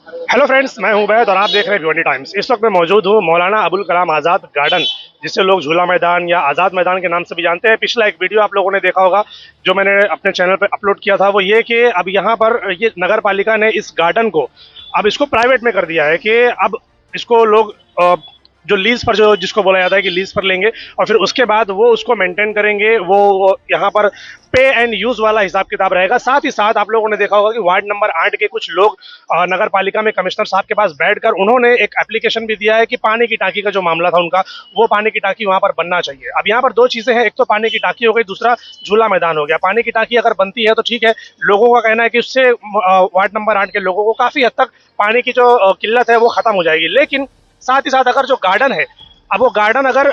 Hello friends, मैं हूं उबैद और आप देख रहे हैं भिवंडी टाइम्स। इस वक्त मैं मौजूद हूं मौलाना अबुल कलाम आज़ाद गार्डन, जिसे लोग झूला मैदान या आज़ाद मैदान के नाम से भी जानते हैं। पिछला एक वीडियो आप लोगों ने देखा होगा जो मैंने अपने चैनल पर अपलोड किया था, वो ये कि अब यहाँ पर ये नगर पालिका ने इस गार्डन को अब इसको प्राइवेट में कर दिया है कि अब इसको लोग जो लीज पर, जो जिसको बोला जाता है कि लीज पर लेंगे और फिर उसके बाद वो उसको मेंटेन करेंगे। वो यहाँ पर पे एंड यूज वाला हिसाब किताब रहेगा। साथ ही साथ आप लोगों ने देखा होगा कि वार्ड नंबर 8 के कुछ लोग नगर पालिका में कमिश्नर साहब के पास बैठकर उन्होंने एक एप्लीकेशन भी दिया है कि पानी की टांकी का जो मामला था उनका, वो पानी की टांकी वहां पर बनना चाहिए। अब यहाँ पर दो चीजें हैं, एक तो पानी की टांकी हो गई, दूसरा झूला मैदान हो गया। पानी की टांकी अगर बनती है तो ठीक है, लोगों का कहना है कि उससे वार्ड नंबर 8 के लोगों को काफी हद तक पानी की जो किल्लत है वो खत्म हो जाएगी। लेकिन साथ ही साथ अगर जो गार्डन है, अब वो गार्डन अगर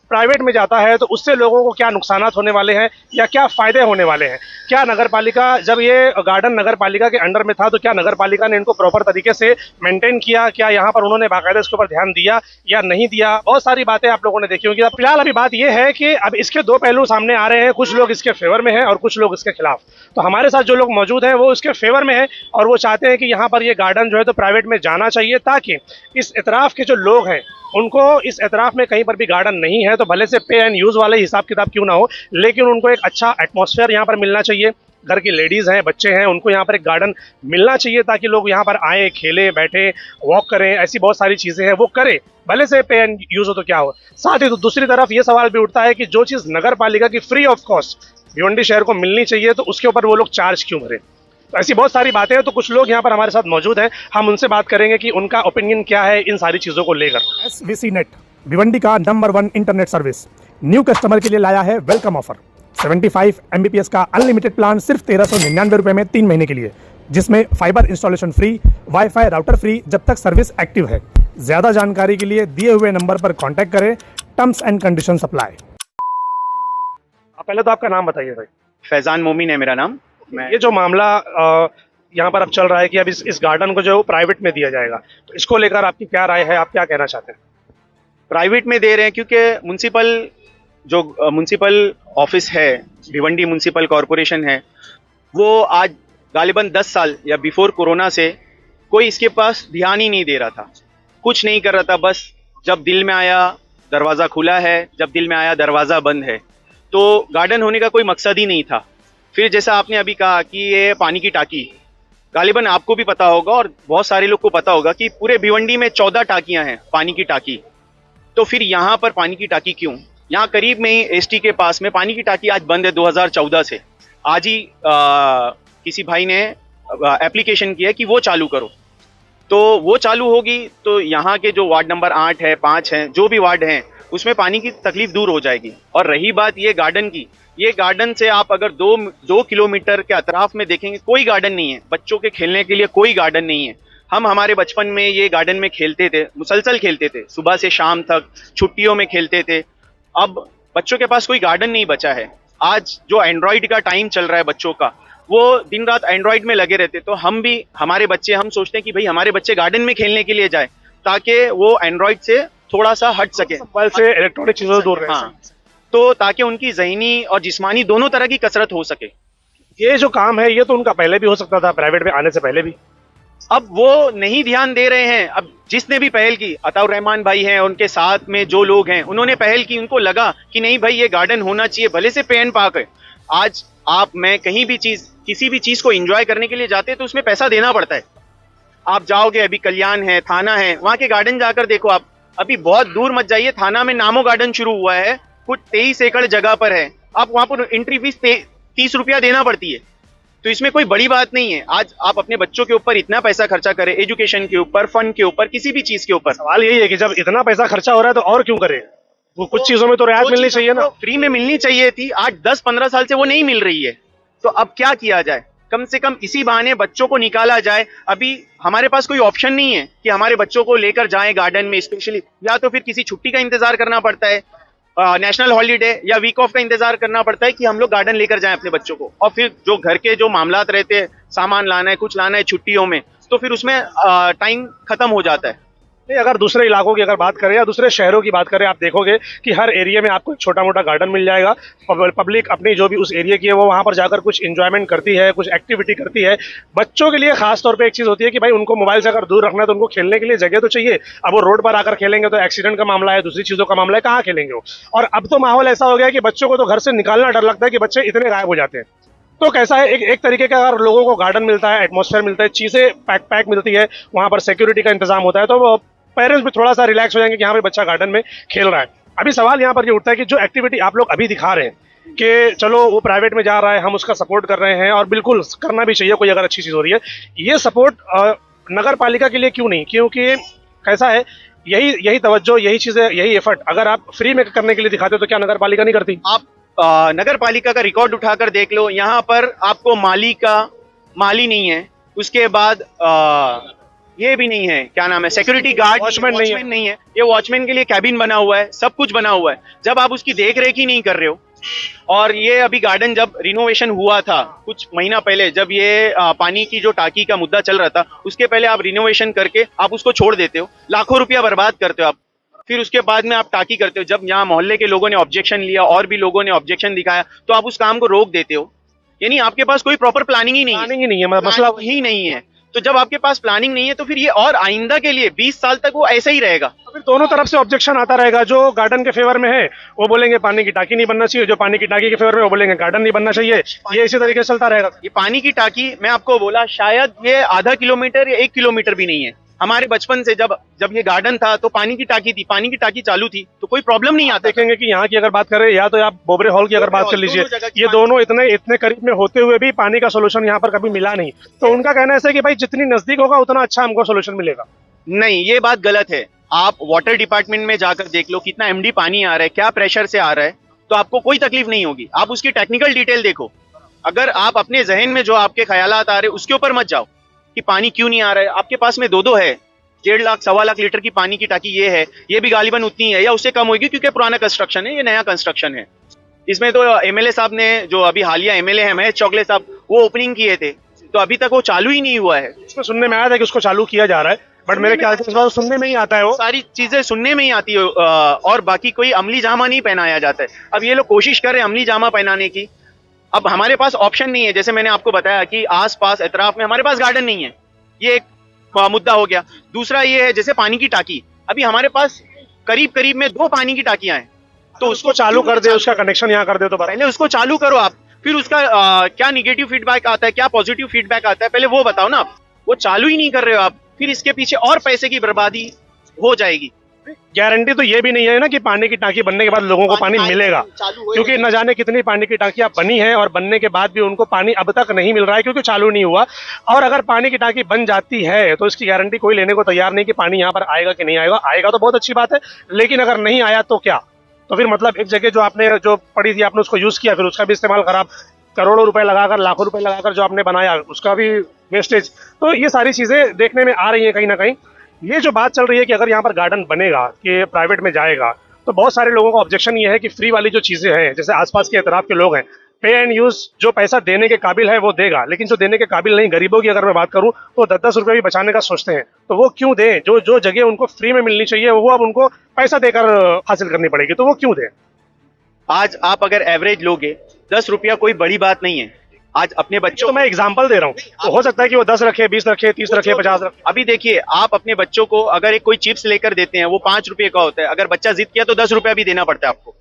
प्राइवेट में जाता है तो उससे लोगों को क्या नुकसानात होने वाले हैं या क्या फायदे होने वाले हैं। क्या नगर पालिका, जब ये गार्डन नगर पालिका के अंडर में था तो क्या नगर पालिका ने इनको प्रॉपर तरीके से मेंटेन किया? क्या यहाँ पर उन्होंने बाकायदा इसके ऊपर ध्यान दिया या नहीं दिया? बहुत सारी बातें आप लोगों ने देखी होंगी। फिलहाल अभी बात यह है कि अब इसके दो पहलू सामने आ रहे हैं, कुछ लोग इसके फेवर में हैं और कुछ लोग इसके खिलाफ। तो हमारे साथ जो लोग मौजूद हैं वो इसके फेवर में है और वो चाहते हैं कि यहाँ पर ये गार्डन जो है तो प्राइवेट में जाना चाहिए, ताकि इस इतराफ के जो लोग हैं उनको इस एतराफ में कहीं पर भी गार्डन नहीं है तो भले से पे एंड यूज वाले हिसाब किताब क्यों ना हो, लेकिन उनको एक अच्छा एटमॉस्फेयर यहाँ पर मिलना चाहिए। घर की लेडीज हैं, बच्चे हैं, उनको यहाँ पर एक गार्डन मिलना चाहिए ताकि लोग यहाँ पर आए, खेले, बैठे, वॉक करें, ऐसी बहुत सारी चीजें हैं वो करें, भले से पे एंड यूज हो तो क्या हो। साथ ही तो दूसरी तरफ ये सवाल भी उठता है कि जो चीज नगर पालिका की फ्री ऑफ कॉस्ट भिवंडी शहर को मिलनी चाहिए तो उसके ऊपर वो लोग चार्ज क्यों भरे। तो ऐसी बहुत सारी बातें हैं। तो कुछ लोग यहाँ पर हमारे साथ मौजूद हैं, हम उनसे बात करेंगे कि उनका ओपिनियन क्या है इन सारी चीज़ों को लेकर। SVC नेट भिवंडी का number 1 internet service new customer के लिए लाया है वेलकम ऑफर। 75 Mbps का अनलिमिटेड प्लान सिर्फ 1399 रुपये में 3 महीने के लिए, जिसमें fibre installation free, wifi router free जब तक सर्विस एक्टिव है। ज़्यादा जानकारी के लिए दिए हुए नंबर पर कॉन्टैक्ट करें। Terms and condition apply. पहले तो आपका नाम बताइए भाई। फैजान मोमिन है मेरा नाम। ये जो मामला यहाँ पर अब चल रहा है कि अब इस गार्डन को जो प्राइवेट में दिया जाएगा, तो इसको लेकर आपकी क्या राय है? आप क्या कहना चाहते हैं? प्राइवेट में दे रहे हैं क्योंकि म्यूनसिपल ऑफिस है, भिवंडी म्यूनसिपल कॉरपोरेशन है, वो आज गालिबन 10 साल या बिफोर कोरोना से कोई इसके पास ध्यान ही नहीं दे रहा था, कुछ नहीं कर रहा था। बस जब दिल में आया दरवाज़ा खुला है, जब दिल में आया दरवाज़ा बंद है। तो गार्डन होने का कोई मकसद ही नहीं था। फिर जैसा आपने अभी कहा कि ये पानी की टांकी, गालिबन आपको भी पता होगा और बहुत सारे लोग को पता होगा कि पूरे भिवंडी में 14 टांकियां हैं पानी की टांकी। तो फिर यहाँ पर पानी की टांकी क्यों? यहाँ करीब में ही एसटी के पास में पानी की टांकी आज बंद है 2014 से। आज ही किसी भाई ने एप्लीकेशन किया कि वो चालू करो, तो वो चालू होगी तो यहाँ के जो वार्ड नंबर 8 है, 5 है, जो भी वार्ड हैं उसमें पानी की तकलीफ दूर हो जाएगी। और रही बात ये गार्डन की, ये गार्डन से आप अगर 2 किलोमीटर के अतराफ में देखेंगे कोई गार्डन नहीं है, बच्चों के खेलने के लिए कोई गार्डन नहीं है। हम हमारे बचपन में ये गार्डन में खेलते थे, मुसलसल खेलते थे, सुबह से शाम तक, छुट्टियों में खेलते थे। अब बच्चों के पास कोई गार्डन नहीं बचा है। आज जो एंड्रॉइड का टाइम चल रहा है बच्चों का, वो दिन रात एंड्रॉइड में लगे रहते। तो हम भी, हमारे बच्चे, हम सोचते हैं कि भाई हमारे बच्चे गार्डन में खेलने के लिए जाए ताकि वो एंड्रॉइड से थोड़ा सा हट सके, मोबाइल से, इलेक्ट्रॉनिक चीजों से दूर रहे। हाँ, तो ताकि उनकी ज़हनी और जिस्मानी दोनों तरह की कसरत हो सके। ये जो काम है ये तो उनका पहले भी हो सकता था, प्राइवेट में आने से पहले भी। अब वो नहीं ध्यान दे रहे हैं। अब जिसने भी पहल की, अताउर रहमान भाई हैं, उनके साथ में जो लोग हैं, उन्होंने पहल की, उनको लगा कि नहीं भाई ये गार्डन होना चाहिए, भले से पे एंड पार्क है। आज आप, मैं कहीं भी किसी भी चीज को एंजॉय करने के लिए जाते हैं तो उसमें पैसा देना पड़ता है। आप जाओगे, अभी कल्याण है, थाना है, वहां के गार्डन जाकर देखो आप। अभी बहुत दूर मत जाइए, थाना में नामो गार्डन शुरू हुआ है, कुछ 23 एकड़ जगह पर है। आप वहां पर एंट्री फीस 30 रुपया देना पड़ती है। तो इसमें कोई बड़ी बात नहीं है। आज आप अपने बच्चों के ऊपर इतना पैसा खर्चा करें, एजुकेशन के ऊपर, फंड के ऊपर, किसी भी चीज के ऊपर। सवाल यही है कि जब इतना पैसा खर्चा हो रहा है तो और क्यों करें? वो कुछ चीजों में तो रियायत मिलनी चाहिए ना। फ्री में मिलनी चाहिए थी, 8, 10, 15 साल से वो नहीं मिल रही है। तो अब क्या किया जाए? कम से कम इसी बहाने बच्चों को निकाला जाए। अभी हमारे पास कोई ऑप्शन नहीं है कि हमारे बच्चों को लेकर जाएं गार्डन में स्पेशली, या तो फिर किसी छुट्टी का इंतजार करना पड़ता है, नेशनल हॉलीडे या वीक ऑफ का इंतजार करना पड़ता है कि हम लोग गार्डन लेकर जाएं अपने बच्चों को। और फिर जो घर के जो मामलात रहते हैं, सामान लाना है, कुछ लाना है छुट्टियों में, तो फिर उसमें टाइम खत्म हो जाता है। नहीं, अगर दूसरे इलाकों की अगर बात करें या दूसरे शहरों की बात करें, आप देखोगे कि हर एरिया में आपको एक छोटा मोटा गार्डन मिल जाएगा। पब्लिक अपनी जो भी उस एरिया की है वो वहाँ पर जाकर कुछ इंजॉयमेंट करती है, कुछ एक्टिविटी करती है। बच्चों के लिए खास तौर पे एक चीज़ होती है कि भाई उनको मोबाइल से अगर दूर रखना है तो उनको खेलने के लिए जगह तो चाहिए। अब वो रोड पर आकर खेलेंगे तो एक्सीडेंट का मामला है, दूसरी चीज़ों का मामला है, कहाँ खेलेंगे वो। और अब तो माहौल ऐसा हो गया कि बच्चों को तो घर से निकालना डर लगता है कि बच्चे इतने गायब हो जाते हैं। तो कैसा है, एक तरीके का अगर लोगों को गार्डन मिलता है, एटमॉस्फेयर मिलता है, चीज़ें पैक मिलती है, वहाँ पर सिक्योरिटी का इंतजाम होता है, तो पेरेंट्स भी थोड़ा सा रिलैक्स हो जाएंगे कि यहाँ पे बच्चा गार्डन में खेल रहा है। अभी सवाल यहाँ पर ये उठता है कि जो एक्टिविटी आप लोग अभी दिखा रहे हैं कि चलो वो प्राइवेट में जा रहा है, हम उसका सपोर्ट कर रहे हैं और बिल्कुल करना भी चाहिए कोई अगर अच्छी चीज़ हो रही है, ये सपोर्ट नगर पालिका के लिए क्यों नहीं? क्योंकि कैसा है, यही तवज्जो, यही चीज़ें, यही एफर्ट अगर आप फ्री में करने के लिए दिखाते हो तो क्या नगर पालिका नहीं करती? आप नगर पालिका का रिकॉर्ड उठाकर देख लो, यहाँ पर आपको माली नहीं है, उसके बाद ये भी नहीं है, क्या नाम है, सिक्योरिटी गार्ड, वॉचमैन नहीं है। ये वॉचमैन के लिए कैबिन बना हुआ है, सब कुछ बना हुआ है। जब आप उसकी देख रेख ही नहीं कर रहे हो, और ये अभी गार्डन जब रिनोवेशन हुआ था कुछ महीना पहले, जब ये पानी की जो टाकी का मुद्दा चल रहा था, उसके पहले आप रिनोवेशन करके आप उसको छोड़ देते हो, लाखों रुपया बर्बाद करते हो आप, फिर उसके बाद में आप टाकी करते हो। जब यहाँ मोहल्ले के लोगों ने ऑब्जेक्शन लिया और भी लोगों ने ऑब्जेक्शन दिखाया तो आप उस काम को रोक देते हो। यानी आपके पास कोई प्रॉपर प्लानिंग ही नहीं है, मसला ही नहीं है। तो जब आपके पास प्लानिंग नहीं है तो फिर ये और आइंदा के लिए 20 साल तक वो ऐसे ही रहेगा। तो फिर दोनों तरफ से ऑब्जेक्शन आता रहेगा। जो गार्डन के फेवर में है वो बोलेंगे पानी की टाकी नहीं बनना चाहिए, जो पानी की टाकी के फेवर में वो बोलेंगे गार्डन नहीं बनना चाहिए। ये इसी तरीके से चलता रहेगा। ये पानी की टाकी मैं आपको बोला, शायद ये आधा किलोमीटर या 1 किलोमीटर भी नहीं है। हमारे बचपन से जब ये गार्डन था तो पानी की टाकी थी, पानी की टाकी चालू थी तो कोई प्रॉब्लम नहीं आता। देखेंगे कि यहाँ की अगर बात करें या तो आप बोबरे हॉल की अगर बात कर लीजिए, ये दोनों इतने करीब में होते हुए भी पानी का सोल्यूशन यहाँ पर कभी मिला नहीं। तो उनका कहना ऐसा है कि भाई जितनी नजदीक होगा उतना अच्छा हमको सोल्यूशन मिलेगा। नहीं, ये बात गलत है। आप वाटर डिपार्टमेंट में जाकर देख लो कितना एमडी पानी आ रहा है, क्या प्रेशर से आ रहा है, तो आपको कोई तकलीफ नहीं होगी। आप उसकी टेक्निकल डिटेल देखो। अगर आप अपने जहन में जो आपके ख्यालात आ रहे उसके ऊपर मत जाओ कि पानी क्यों नहीं आ रहा है। आपके पास में दो है, 1.5 लाख 1.25 लाख लीटर की पानी की टाकी ये है, ये भी गालिबन उतनी है या उससे कम होगी क्योंकि पुराना कंस्ट्रक्शन है, ये नया कंस्ट्रक्शन है। इसमें तो एमएलए साहब ने, जो अभी हालिया एमएलए है महेश चौगले साहब, वो ओपनिंग किए थे, तो अभी तक वो चालू ही नहीं हुआ है। इसमें सुनने में आया था कि उसको चालू किया जा रहा है, बट मेरे ख्याल से इस बार सुनने में ही आता है, वो सारी चीजें सुनने में ही आती है और बाकी कोई अमली जामा नहीं पहनाया जाता है। अब ये लोग कोशिश कर रहे हैं अमली जामा पहनाने की। अब हमारे पास ऑप्शन नहीं है, जैसे मैंने आपको बताया कि आस पास एतराफ में हमारे पास गार्डन नहीं है, ये एक मुद्दा हो गया। दूसरा ये है जैसे पानी की टाकी, अभी हमारे पास करीब में 2 पानी की टाकियां हैं, तो उसको चालू कर दे, उसका कनेक्शन यहाँ कर दे, तो पहले उसको चालू करो आप, फिर उसका क्या निगेटिव फीडबैक आता है, क्या पॉजिटिव फीडबैक आता है, पहले वो बताओ ना। वो चालू ही नहीं कर रहे हो आप, फिर इसके पीछे और पैसे की बर्बादी हो जाएगी। गारंटी तो ये भी नहीं है ना कि पानी की टाकी बनने के बाद लोगों को पानी मिलेगा, क्योंकि न जाने कितनी पानी की टाकियां बनी हैं और बनने के बाद भी उनको पानी अब तक नहीं मिल रहा है क्योंकि चालू नहीं हुआ। और अगर पानी की टाकी बन जाती है तो इसकी गारंटी कोई लेने को तैयार नहीं कि पानी यहाँ पर आएगा कि नहीं आएगा। आएगा तो बहुत अच्छी बात है, लेकिन अगर नहीं आया तो क्या? तो फिर मतलब एक जगह जो आपने जो पड़ी थी आपने उसको यूज किया, फिर उसका भी इस्तेमाल खराब, करोड़ों रुपए लगाकर, लाखों रुपए लगाकर जो आपने बनाया उसका भी वेस्टेज। तो ये सारी चीजें देखने में आ रही हैं कहीं ना कहीं। ये जो बात चल रही है कि अगर यहाँ पर गार्डन बनेगा कि प्राइवेट में जाएगा, तो बहुत सारे लोगों का ऑब्जेक्शन ये है कि फ्री वाली जो चीजें हैं, जैसे आसपास के एतराफ के लोग हैं, पे एंड यूज जो पैसा देने के काबिल है वो देगा, लेकिन जो देने के काबिल नहीं, गरीबों की अगर मैं बात करूं तो 10-10 रुपए भी बचाने का सोचते हैं, तो वो क्यों दें? जो जगह उनको फ्री में मिलनी चाहिए वो अब उनको पैसा देकर हासिल करनी पड़ेगी, तो वो क्यों दें? आज आप अगर एवरेज लोगे 10 रुपया कोई बड़ी बात नहीं है। आज अपने बच्चों, तो मैं एग्जांपल दे रहा हूँ, तो हो सकता है कि वो 10 रखे, 20 रखे, 30 रखे, 50 रखे। अभी देखिए, आप अपने बच्चों को अगर एक कोई चिप्स लेकर देते हैं, वो 5 रुपए का होता है, अगर बच्चा जिद किया तो 10 रुपया भी देना पड़ता है आपको।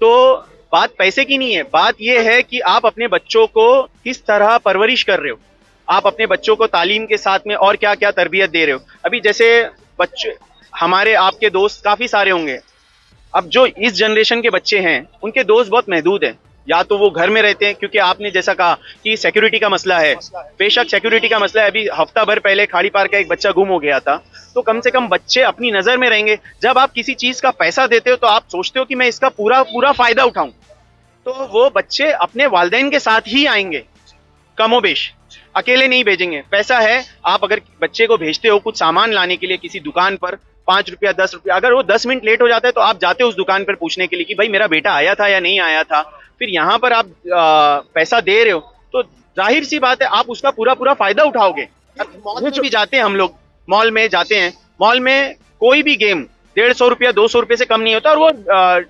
तो बात पैसे की नहीं है, बात यह है कि आप अपने बच्चों को किस तरह परवरिश कर रहे हो, आप अपने बच्चों को तालीम के साथ में और क्या क्या तरबियत दे रहे हो। अभी जैसे बच्चे, हमारे आपके दोस्त काफी सारे होंगे, अब जो इस जनरेशन के बच्चे हैं उनके दोस्त बहुत महदूद हैं। या तो वो घर में रहते हैं, क्योंकि आपने जैसा कहा कि सिक्योरिटी का मसला है, बेशक सिक्योरिटी का मसला है। अभी हफ्ता भर पहले खाड़ी पार का एक बच्चा गुम हो गया था, तो कम से कम बच्चे अपनी नजर में रहेंगे। जब आप किसी चीज का पैसा देते हो तो आप सोचते हो कि मैं इसका पूरा फायदा उठाऊं, तो वो बच्चे अपने वालिदैन के साथ ही आएंगे, कमोबेश, अकेले नहीं भेजेंगे। पैसा है, आप अगर बच्चे को भेजते हो कुछ सामान लाने के लिए किसी दुकान पर, 5 रुपया 10 रुपया, अगर वो 10 मिनट लेट हो जाता है तो आप जाते हो उस दुकान पर पूछने के लिए कि भाई मेरा बेटा आया था या नहीं आया था। फिर यहाँ पर आप पैसा दे रहे हो तो जाहिर सी बात है आप उसका पूरा फायदा उठाओगे। मॉल में भी जाते हैं हम लोग, मॉल में जाते हैं, मॉल में कोई भी गेम 150 रुपया 200 रुपये से कम नहीं होता और वो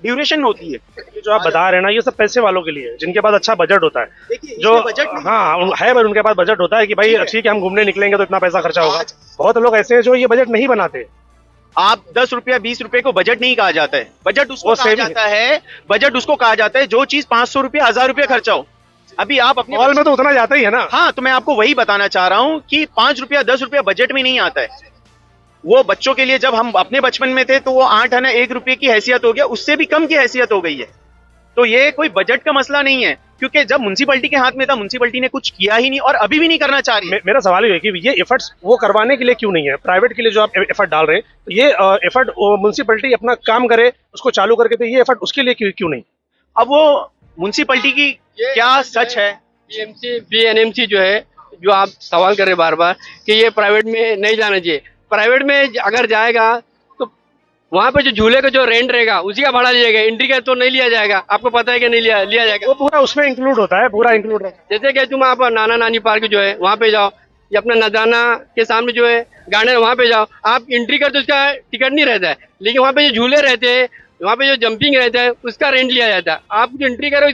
ड्यूरेशन होती है। ये जो आप बता रहे हैं ना, ये सब पैसे वालों के लिए है, जिनके पास अच्छा बजट होता है। देखिए जो इसमें बजट नहीं हाँ है, पर उनके पास बजट होता है कि भाई ठीक है हम घूमने निकलेंगे तो इतना पैसा खर्चा होगा। बहुत लोग ऐसे हैं जो ये बजट नहीं बनाते। आप 10 रुपया 20 रुपए को बजट नहीं कहा जाता है, बजट उसको वो कहा saving जाता है, बजट उसको कहा जाता है जो चीज 500 रुपया 1000 रुपया खर्चा हो। अभी आप अपने मॉल में तो उतना जाता ही है ना। हाँ, तो मैं आपको वही बताना चाह रहा हूँ कि 5 रुपया 10 रुपया बजट में नहीं आता है। वो बच्चों के लिए जब हम अपने बचपन में थे तो वो 8 आना 1 रुपये की हैसियत हो गया, उससे भी कम की हैसियत हो गई है। तो ये कोई बजट का मसला नहीं है, क्योंकि जब म्युनिसिपैलिटी के हाथ में था, म्युनिसिपैलिटी ने कुछ किया ही नहीं और अभी भी नहीं करना चाह रही है। मेरा सवाल ये है कि ये एफर्ट्स वो करवाने के लिए क्यों नहीं है? प्राइवेट के लिए जो आप एफर्ट डाल रहे हैं, तो ये एफर्ट म्युनिसिपैलिटी अपना काम करे, उसको चालू करके, तो ये एफर्ट उसके लिए क्यों नहीं? अब वो म्युनिसिपैलिटी की क्या सच है? बीएनएमसी जो है, जो आप सवाल कर रहे हैं बार बार कि ये प्राइवेट में नहीं जाना चाहिए। प्राइवेट में अगर जाएगा तो वहाँ पे जो झूले का जो रेंट रहेगा उसी का भाड़ा लिया जाएगा, एंट्री का तो नहीं लिया जाएगा। आपको पता है कि नहीं लिया जाएगा? वो पूरा उसमें इंक्लूड होता है, पूरा इंक्लूड रहता है। जैसे कि तुम आप नाना नानी पार्क जो है वहाँ पे जाओ, या अपना नजाना के सामने जो है गार्डन वहाँ पे जाओ, आप एंट्री कर तो उसका टिकट नहीं रहता है, लेकिन वहाँ पे जो झूले रहते हैं, वहाँ पे जो जंपिंग रहता है उसका रेंट लिया जाता है। आप जो एंट्री करो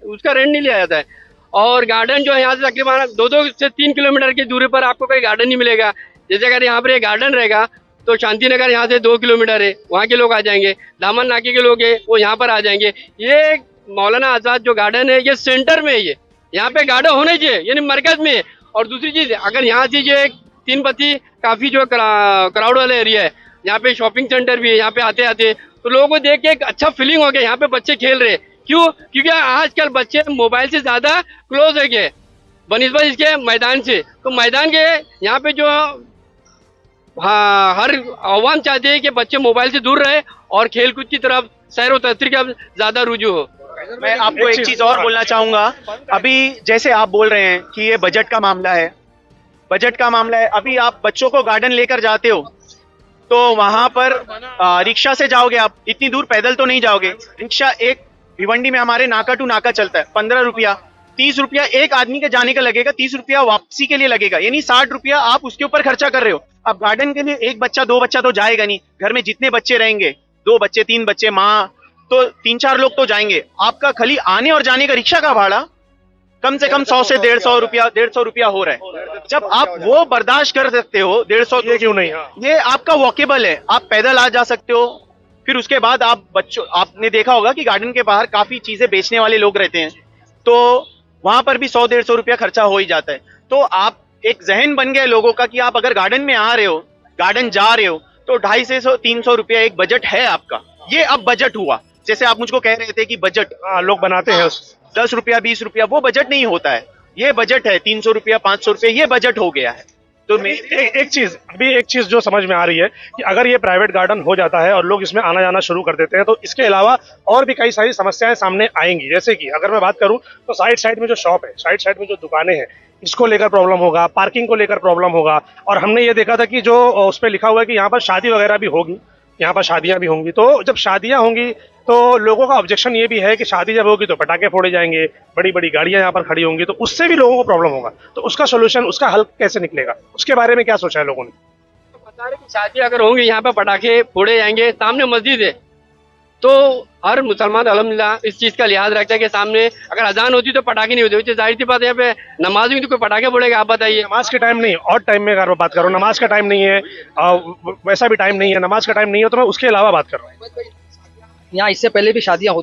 उसका रेंट नहीं लिया जाता है। और गार्डन जो है यहाँ से तकरीबन 2 से 3 किलोमीटर की दूरी पर आपको कोई गार्डन नहीं मिलेगा। जैसे अगर यहाँ पर एक गार्डन रहेगा तो शांति नगर यहाँ से 2 किलोमीटर है, वहाँ के लोग आ जाएंगे। दामन नाके के लोग हैं वो यहाँ पर आ जाएंगे। ये मौलाना आजाद जो गार्डन है ये सेंटर में है, ये यहाँ पे गार्डन होने चाहिए, यानी मरकज में है। और दूसरी चीज, अगर यहाँ से जो एक 3 बत्ती काफी जो क्राउड वाला एरिया है, यहाँ पे शॉपिंग सेंटर भी है, यहाँ पे आते आते तो लोगों को देख के एक अच्छा फीलिंग हो गया, यहाँ पे बच्चे खेल रहे हैं। क्यों? क्योंकि आजकल बच्चे मोबाइल से ज्यादा क्लोज है गए बनिस्बत इसके मैदान से। तो मैदान के यहाँ पे जो हाँ हर आवाम चाहते हैं कि बच्चे मोबाइल से दूर रहे और खेलकूद की तरफ, सैर व तफरीह की तरफ ज्यादा रुझू हो। मैं आपको एक चीज और बोलना चाहूंगा। अभी जैसे आप बोल रहे हैं कि ये बजट का मामला है, बजट का मामला है। अभी आप बच्चों को गार्डन लेकर जाते हो तो वहां पर रिक्शा से जाओगे, आप इतनी दूर पैदल तो नहीं जाओगे। रिक्शा एक भिवंडी में हमारे नाका टू नाका चलता है, 15 रुपया, 30 रुपया एक आदमी के जाने का लगेगा, 30 रुपया वापसी के लिए लगेगा, यानी 60 रुपया आप उसके ऊपर खर्चा कर रहे हो। अब गार्डन के लिए एक बच्चा 2 बच्चा तो जाएगा नहीं, घर में जितने बच्चे रहेंगे, 2 बच्चे 3 बच्चे, माँ, तो 3-4 लोग तो जाएंगे। आपका खाली आने और जाने का रिक्शा का भाड़ा कम से कम 100 से 150 रुपया हो रहा है। जब आप वो बर्दाश्त कर सकते हो 150, ये क्यों नहीं? हाँ, ये आपका वॉकेबल है, आप पैदल आ जा सकते हो। फिर उसके बाद आप बच्चों, आपने देखा होगा कि गार्डन के बाहर काफी चीजें बेचने वाले लोग रहते हैं, तो वहां पर भी 100-150 रुपया खर्चा हो ही जाता है। तो आप एक जहन बन गया लोगों का कि आप अगर गार्डन में आ रहे हो, गार्डन जा रहे हो, तो 250 से 300 रुपया एक बजट है आपका। ये अब बजट हुआ। जैसे आप मुझको कह रहे थे कि बजट लोग बनाते हैं 10 रुपया 20 रुपया, वो बजट नहीं होता है। ये बजट है 300 रुपया 500 रुपया, ये बजट हो गया है। तो एक चीज जो समझ में आ रही है कि अगर ये प्राइवेट गार्डन हो जाता है और लोग इसमें आना जाना शुरू कर देते हैं, तो इसके अलावा और भी कई सारी समस्याएं सामने आएंगी। जैसे कि अगर मैं बात करूं तो साइड में जो शॉप है, साइड में जो दुकानें हैं, इसको लेकर प्रॉब्लम होगा, पार्किंग को लेकर प्रॉब्लम होगा। और हमने ये देखा था कि जो उस पर लिखा हुआ है कि यहाँ पर शादी वगैरह भी होगी, यहाँ पर शादियां भी होंगी। तो जब शादियां होंगी तो लोगों का ऑब्जेक्शन ये भी है कि शादी जब होगी तो पटाखे फोड़े जाएंगे, बड़ी बड़ी गाड़ियां यहाँ पर खड़ी होंगी, तो उससे भी लोगों को प्रॉब्लम होगा। तो उसका सोल्यूशन, उसका हल कैसे निकलेगा, उसके बारे में क्या सोचा है लोगों ने? बता रहे कि शादी अगर होंगी यहाँ पे पटाखे फोड़े जाएंगे, सामने मस्जिद है, तो हर मुसलमान अल्हम्दुलिल्लाह इस चीज का लिहाज रखता है कि सामने अगर अजान होती तो पटाखे नहीं होते। जाहिर सी बात है यहाँ पे नमाज में तो कोई पटाखे फोड़ेगा? आप बताइए। नमाज के टाइम नहीं, और टाइम में अगर मैं बात करूँ, नमाज का टाइम नहीं है, वैसा भी टाइम नहीं है, नमाज का टाइम नहीं है, तो मैं उसके अलावा बात कर रहा हूँ। यहाँ इससे पहले भी शादियां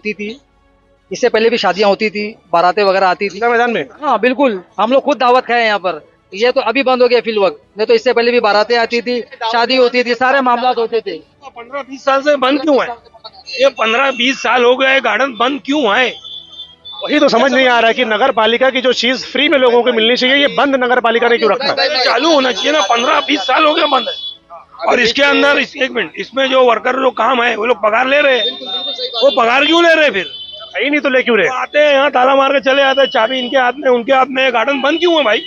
होती थी, बारातें वगैरह आती थी मैदान में। हाँ बिल्कुल, हम लोग खुद दावत खाए यहाँ पर। ये तो अभी बंद हो गया फिल वक्त, नहीं तो इससे पहले भी बारातें आती थी, शादी होती थी, सारे मामला होते थे। 15-20 साल से बंद क्यों है? ये 15-20 साल हो गए, गार्डन बंद क्यों है? वही तो समझ नहीं आ रहा है कि नगर पालिका की जो चीज फ्री में लोगों को मिलनी चाहिए, ये बंद नगर पालिका ने क्यों रखा है? चालू होना चाहिए ना। 15-20 साल हो गए बंद है। और इसके अंदर एक मिनट, इसमें जो वर्कर जो काम है वो लोग पगार ले रहे हैं, वो पगार क्यों ले रहे? फिर ही नहीं तो ले क्यों रहे? आते हैं यहाँ ताला मार के चले आते हैं, चाबी इनके हाथ में उनके हाथ में, गार्डन बंद क्यों है भाई?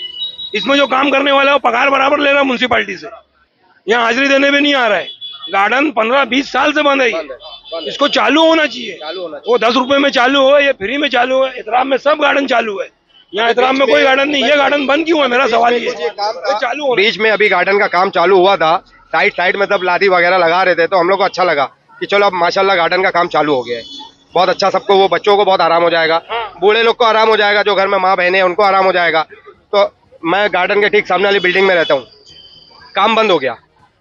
इसमें जो काम करने वाला है वो पगार बराबर ले रहा है म्युनिसिपैलिटी से, यहाँ हाजिरी देने में नहीं आ रहा है। गार्डन 15-20 साल से बंद है, इसको चालू होना चाहिए। वो 10 रुपए में चालू हो, ये फ्री में चालू है, इतराम में सब गार्डन चालू है, यहाँ इतराम में कोई गार्डन नहीं। ये गार्डन बंद क्यों है, मेरा सवाल ये चालू हो। बीच में अभी गार्डन का काम चालू हुआ था, साइड साइड में सब लादी वगैरह लगा रहे थे, तो हम लोग को अच्छा लगा कि चलो अब माशाल्लाह गार्डन का काम चालू हो गया है। बहुत अच्छा, सबको, वो बच्चों को बहुत आराम हो जाएगा, बूढ़े लोग को आराम हो जाएगा, जो घर में माँ बहनें हैं उनको आराम हो जाएगा। तो मैं गार्डन के ठीक सामने वाली बिल्डिंग में रहता हूँ, काम बंद हो गया,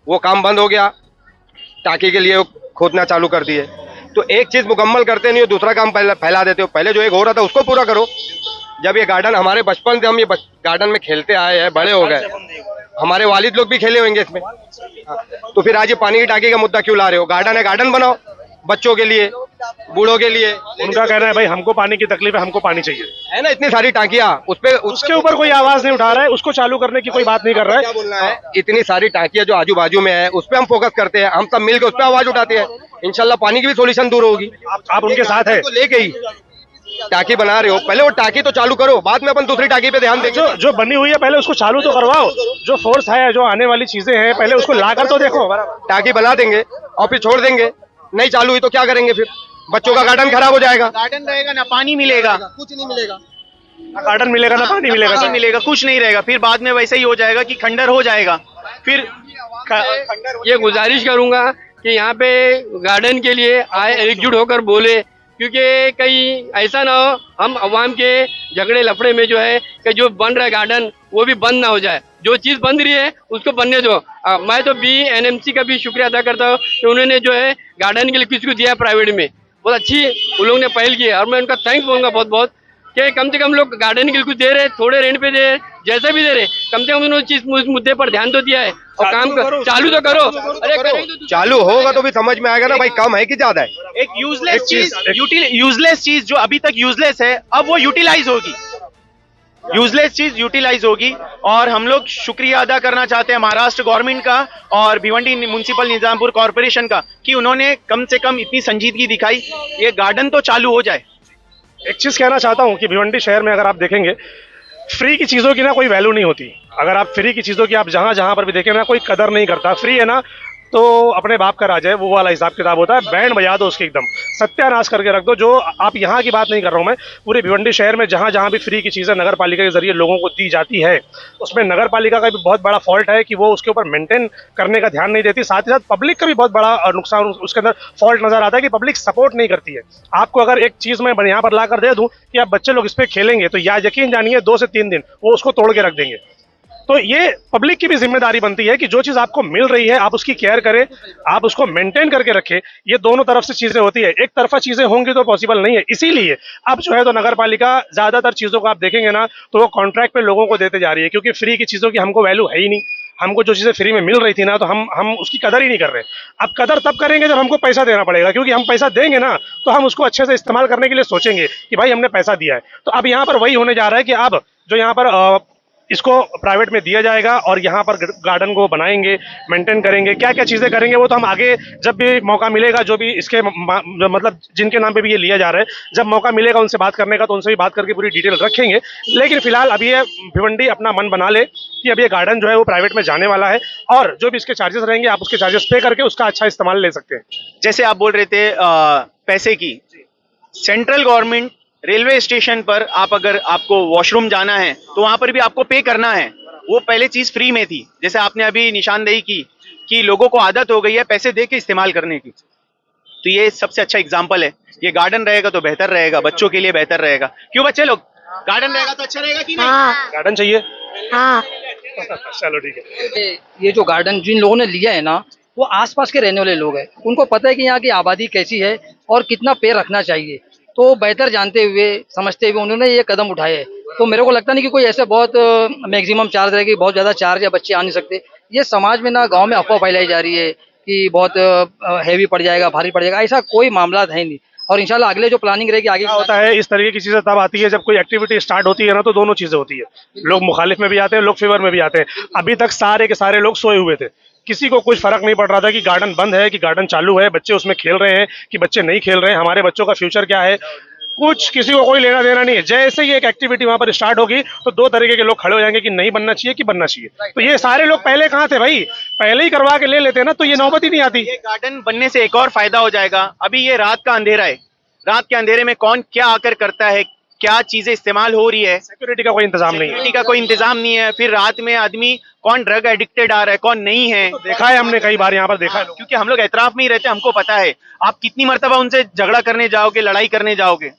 वो काम बंद हो गया, टाँकी के लिए खोदना चालू कर दिए। तो एक चीज मुकम्मल करते नहीं हो, दूसरा काम फैला देते हो। पहले जो एक हो रहा था उसको पूरा करो। जब ये गार्डन, हमारे बचपन से हम ये गार्डन में खेलते आए हैं, बड़े हो गए, हमारे वालिद लोग भी खेले होंगे इसमें, तो फिर आज ये पानी की टांकी का मुद्दा क्यों ला रहे हो? गार्डन है, गार्डन बनाओ, बच्चों के लिए, बूढ़ों के लिए। उनका कहना है भाई हमको पानी की तकलीफ है, हमको पानी चाहिए, है ना, इतनी सारी टांकियां, उसके ऊपर कोई आवाज नहीं उठा रहा है, उसको चालू करने की कोई बात नहीं कर रहा क्या है। बोलना है, इतनी सारी टांकियां जो आजू बाजू में है उस पर हम फोकस करते हैं, हम सब मिलकर उस पर आवाज उठाते हैं, इंशाल्लाह पानी की भी सोल्यूशन दूर होगी। आप उनके साथ है, तो लेके ही टांकी बना रहे हो, पहले वो टांकी तो चालू करो, बाद में अपन दूसरी टांकी पे ध्यान देंगे। जो बनी हुई है पहले उसको चालू तो करवाओ, जो फोर्स है, जो आने वाली चीजें हैं, पहले उसको लाकर तो देखो। टांकी बना देंगे और फिर छोड़ देंगे, नहीं चालू हुई तो क्या करेंगे फिर? बच्चों का गार्डन खराब हो जाएगा। गार्डन रहेगा ना पानी मिलेगा, कुछ नहीं मिलेगा, ना गार्डन मिलेगा ना पानी मिलेगा, पानी मिलेगा, कुछ नहीं रहेगा। फिर बाद में वैसे ही हो जाएगा कि खंडर हो जाएगा। फिर ये गुजारिश करूंगा कि यहाँ पे गार्डन के लिए आए, एकजुट होकर बोले, क्योंकि कहीं ऐसा ना हो हम अवाम के झगड़े लफड़े में जो है कि जो बन रहा है गार्डन वो भी बंद ना हो जाए। जो चीज़ बन रही है उसको बनने दो। मैं तो BNMC का भी शुक्रिया अदा करता हूँ कि उन्होंने जो है गार्डन के लिए किसी को दिया प्राइवेट में, बहुत अच्छी उन लोगों ने पहल की है, और मैं उनका थैंक्स बोलूँगा बहुत बहुत कि कम से कम लोग गार्डन के लिए कुछ दे रहे, थोड़े रेंट पे दे रहे, जैसे भी दे रहे, कम से कम उन्होंने चीज उस मुद्दे पर ध्यान तो दिया है और काम चालू तो करो। अरे करेंगे तो चालू होगा तो भी समझ में आएगा ना भाई, कम है कि ज्यादा है। एक यूजलेस चीज, यूजलेस चीज जो अभी तक यूजलेस है अब वो यूटिलाइज होगी, यूजलेस चीज यूटिलाइज होगी। और हम लोग शुक्रिया अदा करना चाहते हैं महाराष्ट्र गवर्नमेंट का और भिवंडी म्युनिसिपल निजामपुर कॉर्पोरेशन का कि उन्होंने कम से कम इतनी संजीदगी दिखाई, ये गार्डन तो चालू हो जाए। एक चीज कहना चाहता हूँ कि भिवंडी शहर में अगर आप देखेंगे, फ्री की चीजों की ना कोई वैल्यू नहीं होती। अगर आप फ्री की चीजों की आप जहां पर भी देखें ना, कोई कदर नहीं करता। फ्री है ना तो अपने बाप का राज है, वो वाला हिसाब किताब होता है। बैंड बजा दो उसकी, एकदम सत्यानाश करके रख दो। जो आप यहाँ की बात नहीं कर रहा हूँ मैं, पूरे भिवंडी शहर में जहाँ भी फ्री की चीज़ें नगर पालिका के जरिए लोगों को दी जाती है, उसमें नगर पालिका का भी बहुत बड़ा फॉल्ट है कि वो उसके ऊपर मेंटेन करने का ध्यान नहीं देती। साथ ही साथ पब्लिक का भी बहुत बड़ा नुकसान उसके अंदर फॉल्ट नजर आता है कि पब्लिक सपोर्ट नहीं करती है। आपको अगर एक चीज़ मैं यहाँ पर ला कर दे दूँ कि आप बच्चे लोग इस पर खेलेंगे, तो या यकीन जानिए 2 से 3 दिन वो उसको तोड़ के रख देंगे। तो ये पब्लिक की भी जिम्मेदारी बनती है कि जो चीज आपको मिल रही है आप उसकी केयर करें, आप उसको मेंटेन करके रखें। ये दोनों तरफ से चीजें होती है, एक तरफा चीजें होंगी तो पॉसिबल नहीं है। इसीलिए अब जो है तो नगर पालिका ज्यादातर चीजों को आप देखेंगे ना तो वो कॉन्ट्रैक्ट पे लोगों को देते जा रही है, क्योंकि फ्री की चीजों की हमको वैल्यू है ही नहीं। हमको जो चीजें फ्री में मिल रही थी ना, तो हम उसकी कदर ही नहीं कर रहे। अब कदर तब करेंगे जब हमको पैसा देना पड़ेगा, क्योंकि हम पैसा देंगे ना तो हम उसको अच्छे से इस्तेमाल करने के लिए सोचेंगे कि भाई हमने पैसा दिया है। तो अब यहाँ पर वही होने जा रहा है कि अब जो यहाँ पर इसको प्राइवेट में दिया जाएगा और यहाँ पर गार्डन को बनाएंगे, मेंटेन करेंगे, क्या क्या चीज़ें करेंगे वो तो हम आगे जब भी मौका मिलेगा, जो भी इसके मतलब जिनके नाम पे भी ये लिया जा रहा है, जब मौका मिलेगा उनसे बात करने का तो उनसे भी बात करके पूरी डिटेल रखेंगे। लेकिन फिलहाल अभी ये भिवंडी अपना मन बना ले कि अब ये गार्डन जो है वो प्राइवेट में जाने वाला है और जो भी इसके चार्जेस रहेंगे आप उसके चार्जेस पे करके उसका अच्छा इस्तेमाल ले सकते हैं। जैसे आप बोल रहे थे पैसे की, सेंट्रल गवर्नमेंट रेलवे स्टेशन पर आप अगर आपको वॉशरूम जाना है तो वहां पर भी आपको पे करना है। वो पहले चीज फ्री में थी, जैसे आपने अभी निशानदेही की कि लोगों को आदत हो गई है पैसे दे के इस्तेमाल करने की। तो ये सबसे अच्छा एग्जांपल है। ये गार्डन रहेगा तो बेहतर रहेगा, बच्चों के लिए बेहतर रहेगा। क्यों बच्चे लोग, गार्डन रहेगा तो अच्छा रहेगा कि नहीं? गार्डन चाहिए। हाँ। चलो ठीक है। ये जो गार्डन जिन लोगों ने लिया है ना, वो आसपास के रहने वाले लोग हैं, उनको पता है कि यहाँ की आबादी कैसी है और कितना पेड़ रखना चाहिए। तो बेहतर जानते हुए समझते हुए उन्होंने ये कदम उठाए है। तो मेरे को लगता नहीं कि कोई ऐसे बहुत मैक्सिमम चार्ज रहेगी, बहुत ज़्यादा चार्ज या बच्चे आ नहीं सकते। ये समाज में ना गांव में अफवाह फैलाई जा रही है कि बहुत हैवी पड़ जाएगा, भारी पड़ जाएगा, ऐसा कोई मामला है नहीं। और इंशाल्लाह अगले जो प्लानिंग रहेगी आगे होता है, इस तरीके की चीजें तब आती है जब कोई एक्टिविटी स्टार्ट होती है ना, तो दोनों चीजें होती है। लोग मुखालिफ में भी आते हैं, लोग फेवर में भी आते हैं। अभी तक सारे के सारे लोग सोए हुए थे, किसी को कुछ फर्क नहीं पड़ रहा था कि गार्डन बंद है कि गार्डन चालू है, बच्चे उसमें खेल रहे हैं कि बच्चे नहीं खेल रहे हैं, हमारे बच्चों का फ्यूचर क्या है, कुछ किसी को कोई लेना देना नहीं है। जैसे ही एक एक्टिविटी वहां पर स्टार्ट होगी तो 2 तरीके के लोग खड़े हो जाएंगे कि नहीं बनना चाहिए कि बनना चाहिए। तो ये सारे लोग पहले कहाँ थे भाई, पहले ही करवा के ले लेते ना तो ये नौबत ही नहीं आती। ये गार्डन बनने से एक और फायदा हो जाएगा। अभी ये रात का अंधेरा है, रात के अंधेरे में कौन क्या आकर करता है क्या चीजें इस्तेमाल हो रही है, सिक्योरिटी का कोई इंतजाम नहीं है। सिक्योरिटी का कोई इंतजाम नहीं है। फिर रात में आदमी कौन ड्रग एडिक्टेड आ रहा है, कौन नहीं है, देखा है हमने कई बार यहाँ पर देखा है लोग। क्योंकि हम लोग एतराफ में ही रहते हैं, हमको पता है। आप कितनी मर्तबा उनसे झगड़ा करने जाओगे, लड़ाई करने जाओगे,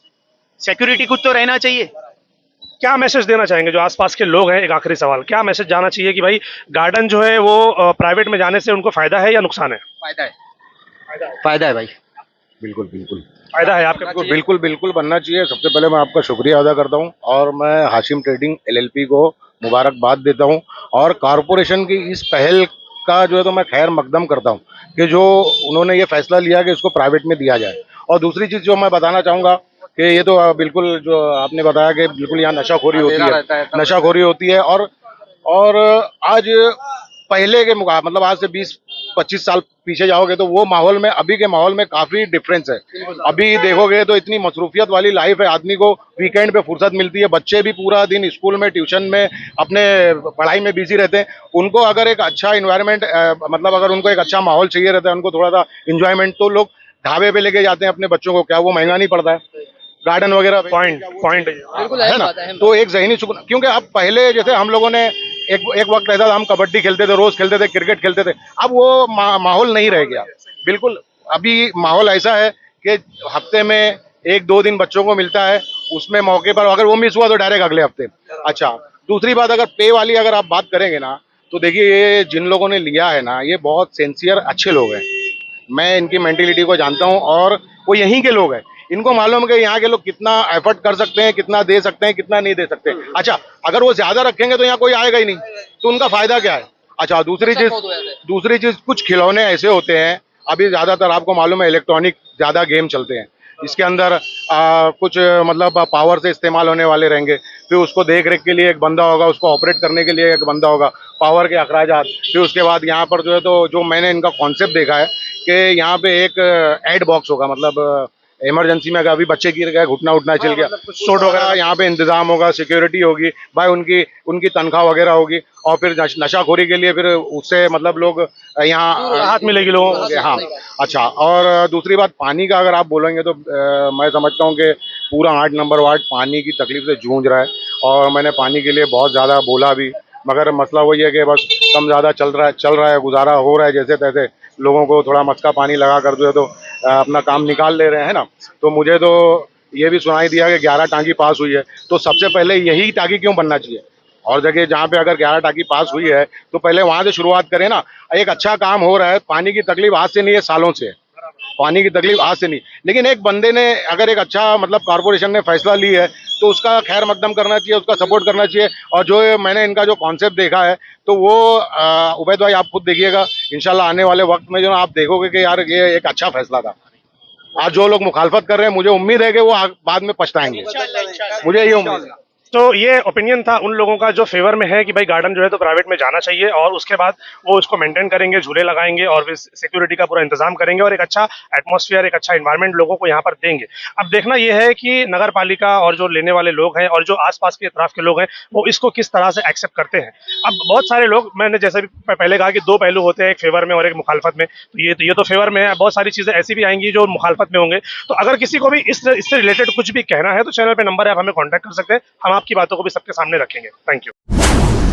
सिक्योरिटी कुछ तो रहना चाहिए। क्या मैसेज देना चाहेंगे जो आसपास के लोग हैं? एक आखिरी सवाल, क्या मैसेज जाना चाहिए कि भाई गार्डन जो है वो प्राइवेट में जाने से उनको फायदा है या नुकसान है? फायदा है भाई। बिल्कुल बिल्कुल फायदा है आपके बिल्कुल बिल्कुल बिल्कुल बनना चाहिए। सबसे पहले मैं आपका शुक्रिया अदा करता हूं और मैं हाशिम ट्रेडिंग एलएलपी को मुबारकबाद देता हूं और कॉरपोरेशन की इस पहल का जो है तो मैं खैर मकदम करता हूं कि जो उन्होंने ये फैसला लिया कि इसको प्राइवेट में दिया जाए। और दूसरी चीज़ जो मैं बताना चाहूँगा कि ये तो बिल्कुल जो आपने बताया कि बिल्कुल यहाँ नशाखोरी होती है, नशाखोरी होती है और आज पहले के मुकाबले मतलब आज से 20-25 साल पीछे जाओगे तो वो माहौल में अभी के माहौल में काफी डिफरेंस है। अभी देखोगे तो इतनी मसरूफियत वाली लाइफ है, आदमी को वीकेंड पे फुर्सत मिलती है, बच्चे भी पूरा दिन स्कूल में ट्यूशन में अपने पढ़ाई में बिजी रहते हैं। उनको अगर एक अच्छा इन्वायरमेंट मतलब अगर उनको एक अच्छा माहौल चाहिए रहता है, उनको थोड़ा सा इंजॉयमेंट, तो लोग ढाबे पे लेके जाते हैं अपने बच्चों को। क्या वो महंगा नहीं पड़ता है? गार्डन वगैरह पॉइंट है ना। तो एक ज़हनी सुकून, क्योंकि अब पहले जैसे हम लोगों ने एक वक्त ऐसा था, हम कबड्डी खेलते थे, रोज खेलते थे, क्रिकेट खेलते थे, अब वो माहौल नहीं रह गया बिल्कुल। अभी माहौल ऐसा है कि हफ्ते में 1-2 दिन बच्चों को मिलता है, उसमें मौके पर अगर वो मिस हुआ तो डायरेक्ट अगले हफ्ते। अच्छा, दूसरी बात अगर पे वाली अगर आप बात करेंगे ना, तो देखिए ये जिन लोगों ने लिया है ना, ये बहुत सिंसियर अच्छे लोग हैं। मैं इनकी मेंटेलिटी को जानता हूँ और वो यहीं के लोग हैं। इनको मालूम है कि यहाँ के लोग कितना एफर्ट कर सकते हैं, कितना दे सकते हैं, कितना नहीं दे सकते। अच्छा, अगर वो ज्यादा रखेंगे तो यहाँ कोई आएगा ही नहीं, तो उनका फायदा क्या है? अच्छा, दूसरी चीज कुछ खिलौने ऐसे होते हैं, अभी ज्यादातर आपको मालूम है इलेक्ट्रॉनिक ज्यादा गेम चलते हैं, इसके अंदर कुछ मतलब पावर से इस्तेमाल होने वाले रहेंगे, फिर उसको देख रेख के लिए एक बंदा होगा, उसको ऑपरेट करने के लिए एक बंदा होगा, पावर के अखराजात। फिर उसके बाद यहाँ पर जो है तो जो मैंने इनका कॉन्सेप्ट देखा है कि यहाँ पे एक एड बॉक्स होगा, मतलब इमरजेंसी में अगर अभी बच्चे गिर गए, घुटना उठना चल गया, सोट वगैरह यहाँ पे इंतजाम होगा, सिक्योरिटी होगी भाई, उनकी तनख्वाह वगैरह होगी। और फिर नशाखोरी के लिए फिर उससे मतलब लोग यहाँ राहत मिलेगी लोगों को। हाँ, अच्छा, और दूसरी बात पानी का अगर आप बोलेंगे तो मैं समझता हूँ कि पूरा 8 नंबर वार्ड पानी की तकलीफ से जूझ रहा है और मैंने पानी के लिए बहुत ज़्यादा बोला भी, मगर मसला वही है कि बस कम ज़्यादा चल रहा है, गुजारा हो रहा है जैसे तैसे। लोगों को थोड़ा मटका पानी लगा कर दो तो अपना काम निकाल ले रहे हैं ना। तो मुझे तो ये भी सुनाई दिया कि 11 टांकी पास हुई है, तो सबसे पहले यही टांकी क्यों बनना चाहिए? और जगह जहाँ पे अगर 11 टांकी पास हुई है तो पहले वहाँ से शुरुआत करें ना। एक अच्छा काम हो रहा है, पानी की तकलीफ आज से नहीं है, सालों से है, पानी की तकलीफ आज से नहीं। लेकिन एक बंदे ने अगर एक अच्छा मतलब कॉर्पोरेशन ने फैसला ली है तो उसका खैर मकदम करना चाहिए, उसका सपोर्ट करना चाहिए। और जो मैंने इनका जो कॉन्सेप्ट देखा है तो वो उबैद भाई आप खुद देखिएगा, इंशाल्लाह आने वाले वक्त में जो आप देखोगे कि यार ये एक अच्छा फैसला था। आज जो लोग मुखालफत कर रहे हैं, मुझे उम्मीद है कि वो बाद में पछताएंगे, मुझे ये उम्मीद है। तो ये ओपिनियन था उन लोगों का जो फेवर में है कि भाई गार्डन जो है तो प्राइवेट में जाना चाहिए और उसके बाद वो उसको मेंटेन करेंगे, झूले लगाएंगे और फिर सिक्योरिटी का पूरा इंतजाम करेंगे और एक अच्छा एटमॉस्फेयर, एक अच्छा एनवायरनमेंट लोगों को यहाँ पर देंगे। अब देखना ये है कि नगर पालिका और जो लेने वाले लोग हैं और जो आसपास के इतराफ के लोग हैं वो इसको किस तरह से एक्सेप्ट करते हैं। अब बहुत सारे लोग, मैंने जैसे भी पहले कहा कि 2 पहलू होते हैं, एक फेवर में और एक मुखालफत में। तो ये तो फेवर में है, बहुत सारी चीज़ें ऐसी भी आएंगी जो मुखालफत में होंगे। तो अगर किसी को भी इससे रिलेटेड कुछ भी कहना है तो चैनल पर नंबर है, आप हमें कॉन्टैक्ट कर सकते हैं, हम आपकी बातों को भी सबके सामने रखेंगे। Thank you.